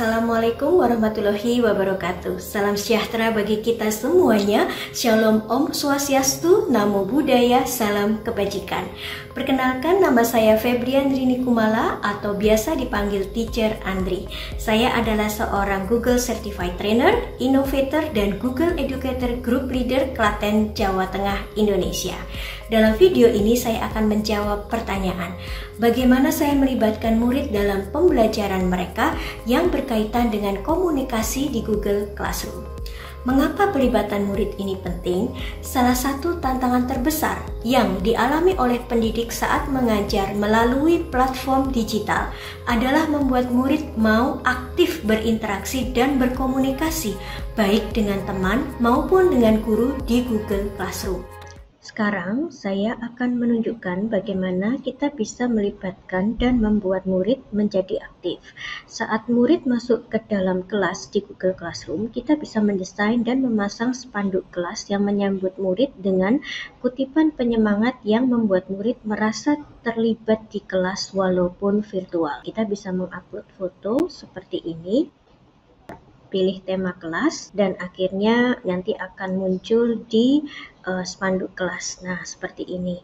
Assalamualaikum warahmatullahi wabarakatuh. Salam sejahtera bagi kita semuanya. Shalom Om Swastiastu, Namo Buddhaya, salam kebajikan. Perkenalkan, nama saya Febrian Rini Kumala atau biasa dipanggil Teacher Andri. Saya adalah seorang Google Certified Trainer, Innovator, dan Google Educator Group Leader Klaten, Jawa Tengah, Indonesia. Dalam video ini saya akan menjawab pertanyaan, bagaimana saya melibatkan murid dalam pembelajaran mereka yang berkaitan dengan komunikasi di Google Classroom. Mengapa pelibatan murid ini penting? Salah satu tantangan terbesar yang dialami oleh pendidik saat mengajar melalui platform digital adalah membuat murid mau aktif berinteraksi dan berkomunikasi baik dengan teman maupun dengan guru di Google Classroom. Sekarang saya akan menunjukkan bagaimana kita bisa melibatkan dan membuat murid menjadi aktif. Saat murid masuk ke dalam kelas di Google Classroom, kita bisa mendesain dan memasang spanduk kelas yang menyambut murid dengan kutipan penyemangat yang membuat murid merasa terlibat di kelas walaupun virtual. Kita bisa mengupload foto seperti ini, pilih tema kelas, dan akhirnya nanti akan muncul di spanduk kelas. Nah, seperti ini.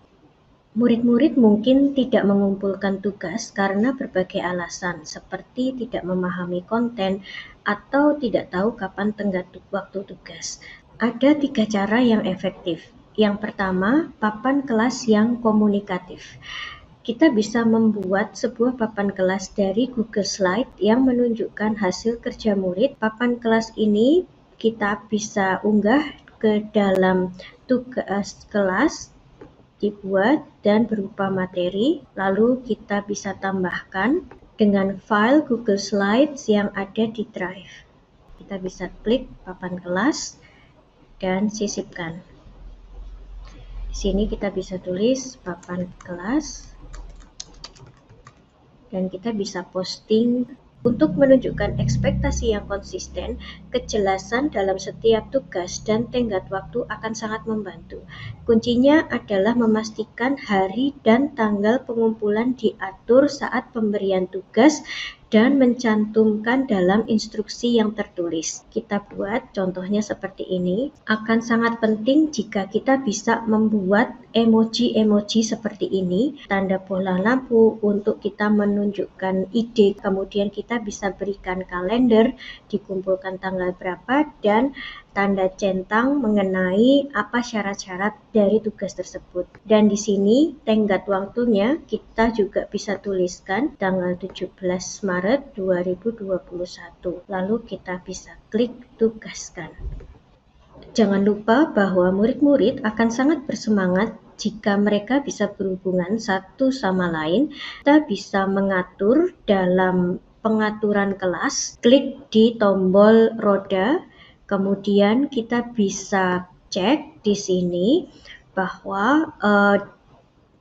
Murid-murid mungkin tidak mengumpulkan tugas karena berbagai alasan, seperti tidak memahami konten atau tidak tahu kapan tenggat waktu tugas. Ada 3 cara yang efektif. Yang pertama, papan kelas yang komunikatif. Kita bisa membuat sebuah papan kelas dari Google Slide yang menunjukkan hasil kerja murid. Papan kelas ini kita bisa unggah ke dalam tugas kelas, dibuat dan berupa materi, lalu kita bisa tambahkan dengan file Google Slides yang ada di Drive. Kita bisa klik papan kelas dan sisipkan. Di sini kita bisa tulis papan kelas, dan kita bisa posting. Untuk menunjukkan ekspektasi yang konsisten, kejelasan dalam setiap tugas dan tenggat waktu akan sangat membantu. Kuncinya adalah memastikan hari dan tanggal pengumpulan diatur saat pemberian tugas dan mencantumkan dalam instruksi yang tertulis. Kita buat contohnya seperti ini. Akan sangat penting jika kita bisa membuat emoji-emoji seperti ini, tanda bola lampu untuk kita menunjukkan ide, kemudian kita bisa berikan kalender, dikumpulkan tanggal berapa, dan tanda centang mengenai apa syarat-syarat dari tugas tersebut. Dan di sini tenggat waktunya kita juga bisa tuliskan tanggal 17 Maret 2021. Lalu kita bisa klik tugaskan. Jangan lupa bahwa murid-murid akan sangat bersemangat jika mereka bisa berhubungan satu sama lain. Kita bisa mengatur dalam pengaturan kelas, klik di tombol roda. Kemudian kita bisa cek di sini bahwa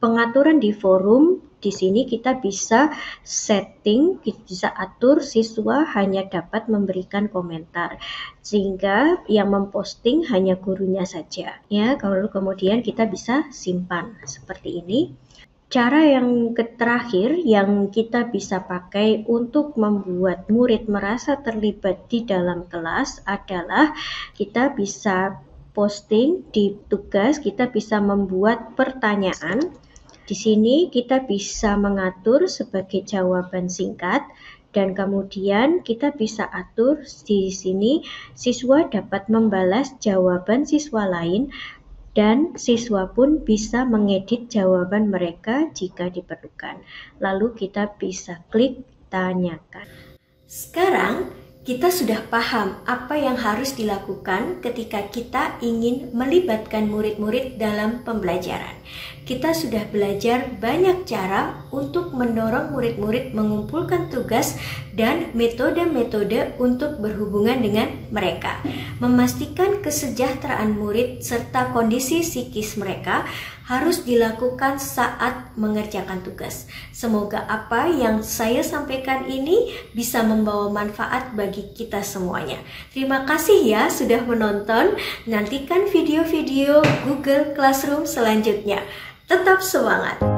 pengaturan di forum, di sini kita bisa setting, kita bisa atur siswa hanya dapat memberikan komentar, sehingga yang memposting hanya gurunya saja. Ya, kalau kemudian kita bisa simpan seperti ini. Cara yang terakhir yang kita bisa pakai untuk membuat murid merasa terlibat di dalam kelas adalah kita bisa posting di tugas, kita bisa membuat pertanyaan. Di sini kita bisa mengatur sebagai jawaban singkat, dan kemudian kita bisa atur di sini siswa dapat membalas jawaban siswa lain, dan siswa pun bisa mengedit jawaban mereka jika diperlukan. Lalu kita bisa klik tanyakan. Sekarang kita sudah paham apa yang harus dilakukan ketika kita ingin melibatkan murid-murid dalam pembelajaran. Kita sudah belajar banyak cara untuk mendorong murid-murid mengumpulkan tugas dan metode-metode untuk berhubungan dengan mereka. Memastikan kesejahteraan murid serta kondisi psikis mereka harus dilakukan saat mengerjakan tugas. Semoga apa yang saya sampaikan ini bisa membawa manfaat bagi kita semuanya. Terima kasih ya sudah menonton. Nantikan video-video Google Classroom selanjutnya. Tetap semangat!